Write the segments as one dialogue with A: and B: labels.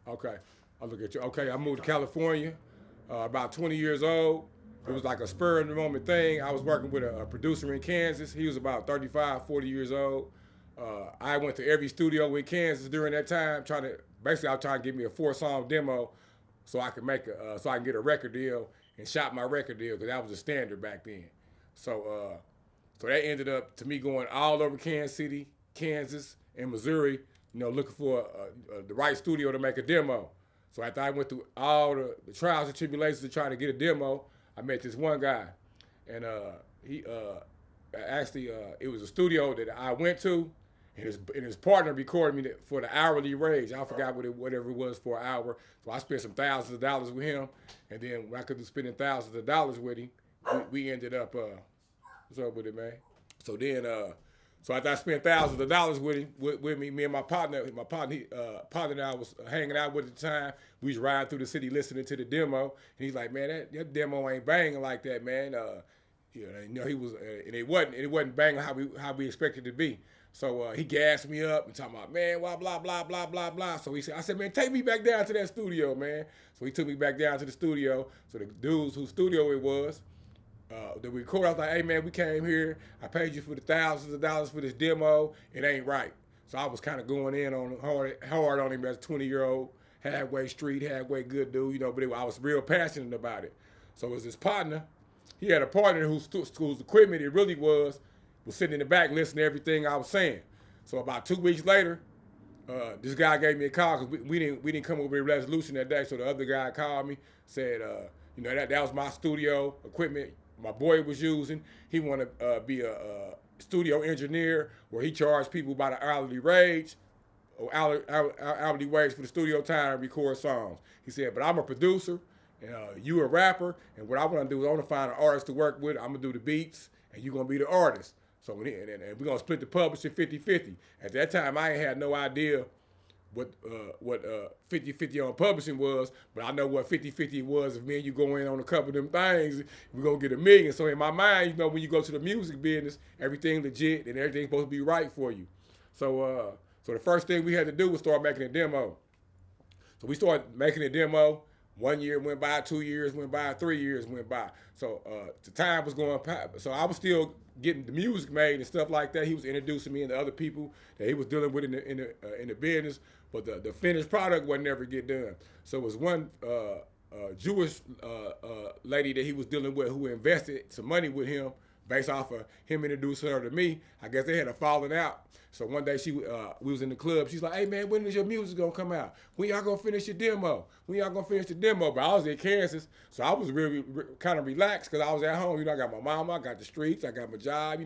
A: Okay, I'll look at you. Okay, I moved to California, about 20 years old. It was like a spur of the moment thing. I was working with a producer in Kansas. He was about 35, 40 years old. I went to every studio in Kansas during that time, basically I was trying to get me a 4-song demo so I could so I can get a record deal and shop my record deal because that was the standard back then. So, so that ended up to me going all over Kansas City, Kansas, and Missouri, looking for the right studio to make a demo. So after I went through all the trials and tribulations to try to get a demo, I met this one guy, and he actually it was a studio that I went to, and his partner recorded me for the hourly wage. I forgot whatever it was for an hour. So I spent some thousands of dollars with him, and then when I could be spending thousands of dollars with him, we ended up. What's up with it, man? So then, so after I spent thousands of dollars with him, with me and my partner that I was hanging out with at the time, we was riding through the city listening to the demo, and he's like, man, that demo ain't banging like that, man. He was, and it wasn't banging how we expected it to be. So he gassed me up and talking about, man, blah, blah, blah, blah, blah, blah. So I said, man, take me back down to that studio, man. So he took me back down to the studio. So the dudes whose studio it was, the recorder, I was like, hey, man, we came here. I paid you for the thousands of dollars for this demo. It ain't right. So I was kind of going in on hard on him as a 20-year-old, halfway street, halfway good dude, but I was real passionate about it. So it was his partner. He had a partner whose equipment it really was sitting in the back listening to everything I was saying. So about 2 weeks later, this guy gave me a call because we didn't come up with a resolution that day. So the other guy called me, said, that was my studio equipment my boy was using. He wanted to be a studio engineer where he charged people by the hourly wage for the studio time to record songs. He said, but I'm a producer and you a rapper, and what I want to do is I want to find an artist to work with. I'm going to do the beats and you're going to be the artist. So and we're going to split the publishing 50-50. At that time, I ain't had no idea what 50-50 on publishing was, but I know what 50-50 was if me and you go in on a couple of them things, we're going to get $1 million. So in my mind, when you go to the music business, everything legit and everything's supposed to be right for you. So so the first thing we had to do was start making a demo. So we started making a demo. 1 year went by, 2 years went by, 3 years went by. So the time was going by. So I was still getting the music made and stuff like that. He was introducing me to other people that he was dealing with in the business, but the finished product would never get done. So it was one Jewish lady that he was dealing with who invested some money with him based off of him introducing her to me. I guess they had a falling out. So one day we was in the club. She's like, hey, man, when is your music going to come out? When y'all going to finish your demo? When y'all going to finish the demo? But I was in Kansas, so I was really kind of relaxed because I was at home. I got my mama, I got the streets, I got my job,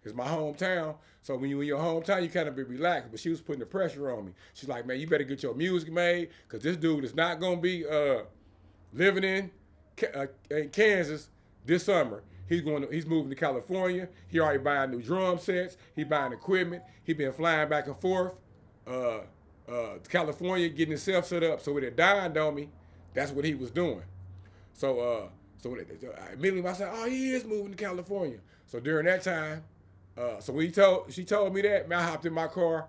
A: it's my hometown. So when you in your hometown, you kind of be relaxed. But she was putting the pressure on me. She's like, man, you better get your music made because this dude is not going to be living in Kansas this summer. He's moving to California. He already buying new drum sets. He buying equipment. He been flying back and forth to California, getting himself set up. So when it dawned on me, that's what he was doing. So immediately I said, oh, he is moving to California. So during that time, so when she told me that, man, I hopped in my car,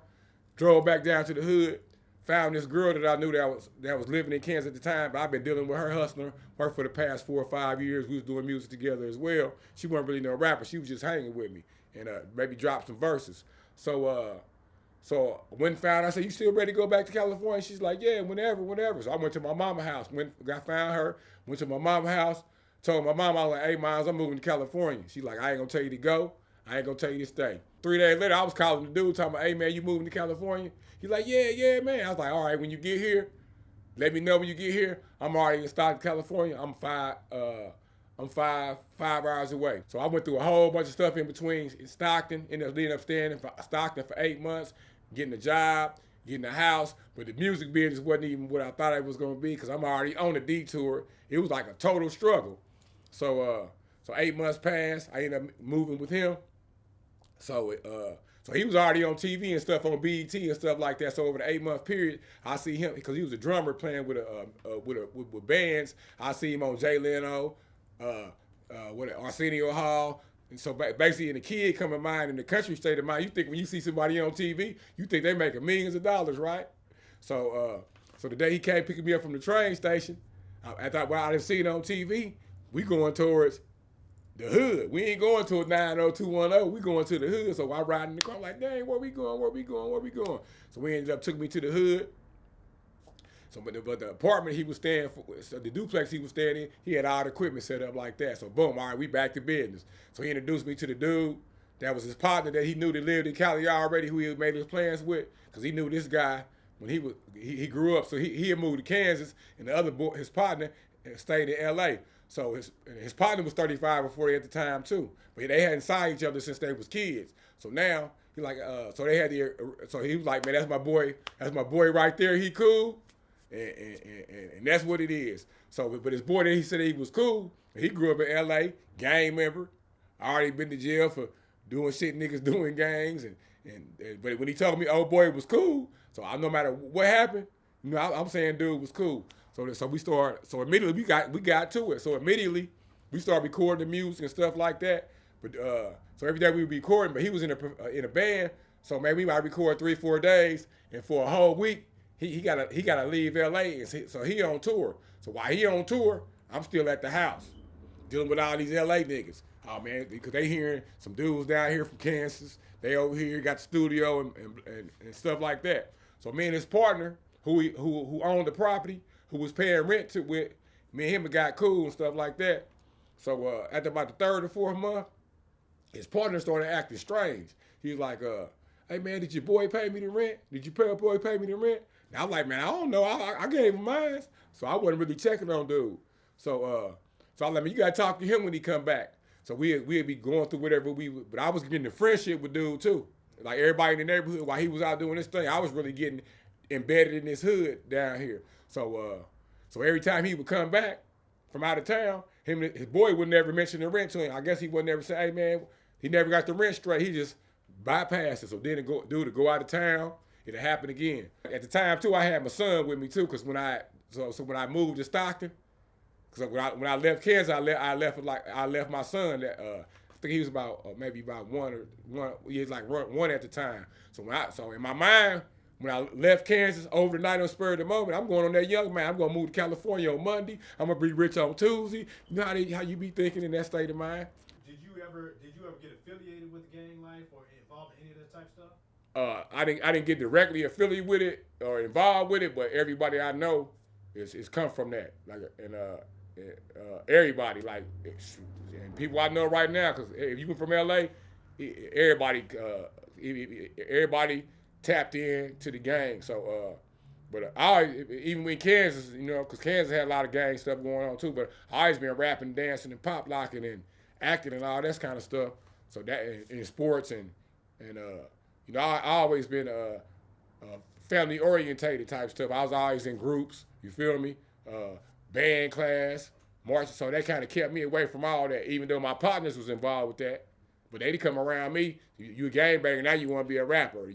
A: drove back down to the hood, found this girl that I knew that was living in Kansas at the time, but I've been dealing with her hustler for the past 4 or 5 years. We was doing music together as well. She wasn't really no rapper. She was just hanging with me and maybe dropped some verses. So I went and found her. I said, you still ready to go back to California? She's like, yeah, whenever. So I went to my mama's house. Found her, went to my mama's house, told my mama, I was like, hey, Miles, I'm moving to California. She's like, I ain't going to tell you to go. I ain't going to tell you to stay. 3 days later, I was calling the dude, talking about, hey, man, you moving to California? He's like, yeah, man. I was like, all right, when you get here, let me know when you get here. I'm already in Stockton, California. I'm five hours away. So I went through a whole bunch of stuff in between Stockton, ended up staying in Stockton for 8 months, getting a job, getting a house. But the music business wasn't even what I thought it was going to be because I'm already on the detour. It was like a total struggle. So 8 months passed. I ended up moving with him. So he was already on TV and stuff, on BET and stuff like that. So over the 8-month period, I see him because he was a drummer playing with bands. I see him on Jay Leno, Arsenio Hall. And so basically, in the kid coming mind, in the country state of mind, you think when you see somebody on TV, you think they making millions of dollars, right? So So the day he came picking me up from the train station, I thought, well, I didn't see it on TV. We going towards the hood. We ain't going to a 90210. We going to the hood. So I ride in the car like, dang, where we going? Where we going? Where we going? So we ended up took me to the hood. So, but the apartment he was staying for, so the duplex he was staying in, he had all the equipment set up like that. So boom, all right, we back to business. So he introduced me to the dude that was his partner that he knew that lived in Cali already, who he had made his plans with, because he knew this guy when he grew up. So he had moved to Kansas, and the other boy, his partner, stayed in L.A. So his partner was 35 or 40 at the time too, but they hadn't signed each other since they was kids. So now he like, so they had so he was like, man, that's my boy right there. He cool. And that's what it is. So, but his boy that he said he was cool, he grew up in L.A., gang member, already been to jail for doing shit niggas doing gangs, but when he told me old boy was cool, so no matter what happened, you know, I'm saying dude was cool. So immediately we got to it. So immediately we started recording the music and stuff like that. But so every day we would be recording, but he was in a band, so maybe we might record 3-4 days, and for a whole week. He gotta leave LA, so he on tour. So while he on tour, I'm still at the house dealing with all these LA niggas. Oh man, because they hearing some dudes down here from Kansas. They over here got the studio and stuff like that. So me and his partner, who owned the property, who was paying rent with me and him, got cool and stuff like that. So after about the third or fourth month, his partner started acting strange. He was like, "Hey man, did your boy pay me the rent? Did your boy pay me the rent?" Now I'm like, man, I don't know. I gave him mine, so I wasn't really checking on dude. So I'm like, man, you gotta talk to him when he come back. So we'd be going through whatever but I was getting a friendship with dude too. Like everybody in the neighborhood while he was out doing this thing, I was really getting embedded in this hood down here. So every time he would come back from out of town, his boy would never mention the rent to him. I guess he would never say, hey man, he never got the rent straight. He just bypassed it. So then dude to go out of town. It'll happen again. At the time too, I had my son with me too, because when I moved to Stockton, because when I left Kansas, I left my son. I think he was maybe about one. He was like one at the time. So in my mind, when I left Kansas over the night on spur of the moment, I'm going on that young man. I'm gonna move to California on Monday. I'm gonna be rich on Tuesday. You know how you be thinking in that state of mind.
B: Did you ever get affiliated with gang life or involved in any of that type stuff?
A: I didn't get directly affiliated with it or involved with it, but everybody I know is come from that. Like everybody, like, and people I know right now, because if you were from LA, everybody tapped in to the gang. So, but even in Kansas, you know, because Kansas had a lot of gang stuff going on too. But I always been rapping, dancing, and pop locking and acting and all that kind of stuff. So that in sports and you know, I always been family orientated type stuff. I was always in groups, you feel me? Band class, marching. So that kind of kept me away from all that, even though my partners was involved with that. But they come around me, you a gangbanger, now you want to be a rapper.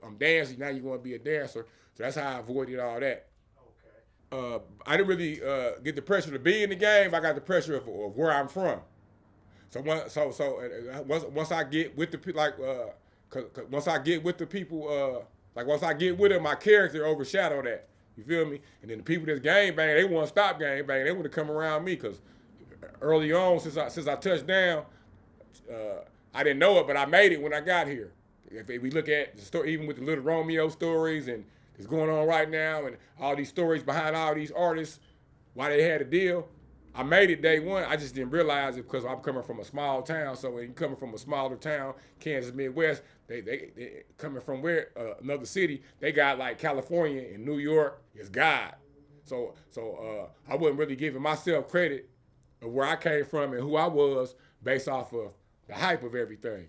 A: I'm dancing, now you want to be a dancer. So that's how I avoided all that. Okay. I didn't really get the pressure to be in the game. I got the pressure of where I'm from. So once I get with the once I get with the people, once I get with them, my character overshadow that. You feel me? And then the people that's gang banging, they want to stop gang banging. They want to come around me because early on, since I touched down, I didn't know it, but I made it when I got here. If we look at the story, even with the Little Romeo stories and it's going on right now, and all these stories behind all these artists, why they had a deal. I made it day one. I just didn't realize it because I'm coming from a small town. So when you're coming from a smaller town, Kansas Midwest, they coming from another city, they got like California and New York is God. So I wasn't really giving myself credit of where I came from and who I was based off of the hype of everything.